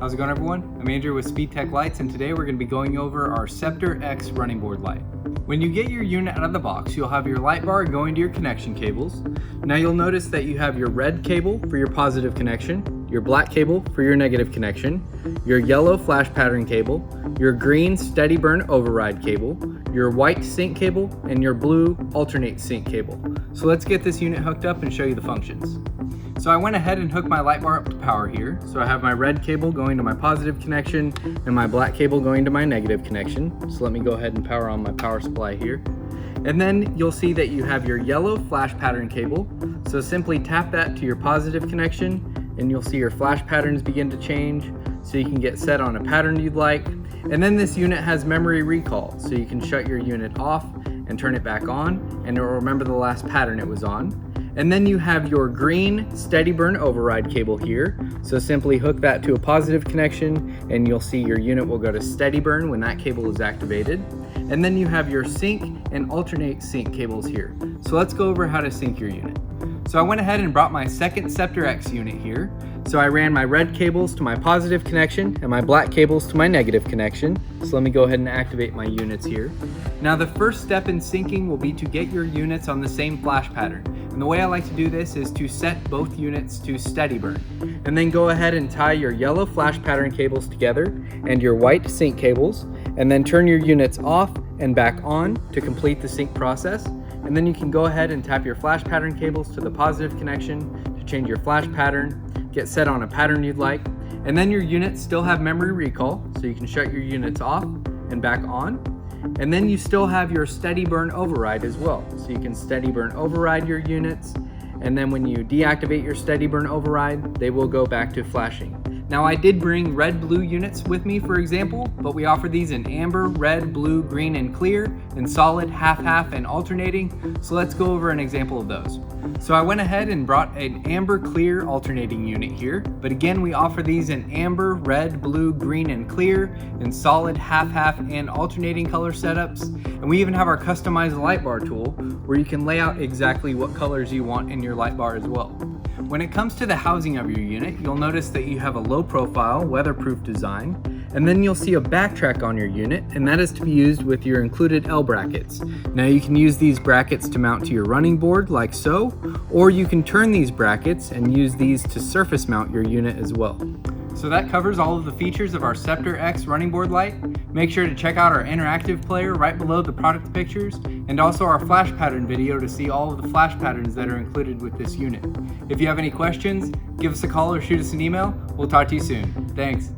How's it going, everyone? I'm Andrew with SpeedTech Lights, and today we're going to be going over our Ceptor-X running board light. When you get your unit out of the box, you'll have your light bar going to your connection cables. Now you'll notice that you have your red cable for your positive connection, your black cable for your negative connection, your yellow flash pattern cable, your green steady burn override cable, your white sync cable, and your blue alternate sync cable. So let's get this unit hooked up and show you the functions. So I went ahead and hooked my light bar up to power here. So I have my red cable going to my positive connection and my black cable going to my negative connection. So let me go ahead and power on my power supply here. And then you'll see that you have your yellow flash pattern cable. So simply tap that to your positive connection and you'll see your flash patterns begin to change so you can get set on a pattern you'd like. And then this unit has memory recall, so you can shut your unit off and turn it back on, and it will remember the last pattern it was on. And then you have your green steady burn override cable here. So simply hook that to a positive connection and you'll see your unit will go to steady burn when that cable is activated. And then you have your sync and alternate sync cables here. So let's go over how to sync your unit. So I went ahead and brought my second Ceptor-X unit here. So I ran my red cables to my positive connection and my black cables to my negative connection. So let me go ahead and activate my units here. Now the first step in syncing will be to get your units on the same flash pattern. And the way I like to do this is to set both units to steady burn. And then go ahead and tie your yellow flash pattern cables together and your white sync cables, and then turn your units off and back on to complete the sync process. And then you can go ahead and tap your flash pattern cables to the positive connection to change your flash pattern, get set on a pattern you'd like, and then your units still have memory recall, so you can shut your units off and back on. And then you still have your steady burn override as well, so you can steady burn override your units, and then when you deactivate your steady burn override, they will go back to flashing. Now I did bring red-blue units with me for example, but we offer these in amber, red, blue, green, and clear, and solid, half-half, and alternating. So let's go over an example of those. So I went ahead and brought an amber clear alternating unit here, but again we offer these in amber, red, blue, green, and clear, and solid, half-half, and alternating color setups. And we even have our customized light bar tool where you can lay out exactly what colors you want in your light bar as well. When it comes to the housing of your unit, you'll notice that you have a low profile, weatherproof design, and then you'll see a backtrack on your unit, and that is to be used with your included L brackets. Now you can use these brackets to mount to your running board like so, or you can turn these brackets and use these to surface mount your unit as well. So that covers all of the features of our Ceptor-X running board light. Make sure to check out our interactive player right below the product pictures, and also our flash pattern video to see all of the flash patterns that are included with this unit. If you have any questions, give us a call or shoot us an email. We'll talk to you soon. Thanks.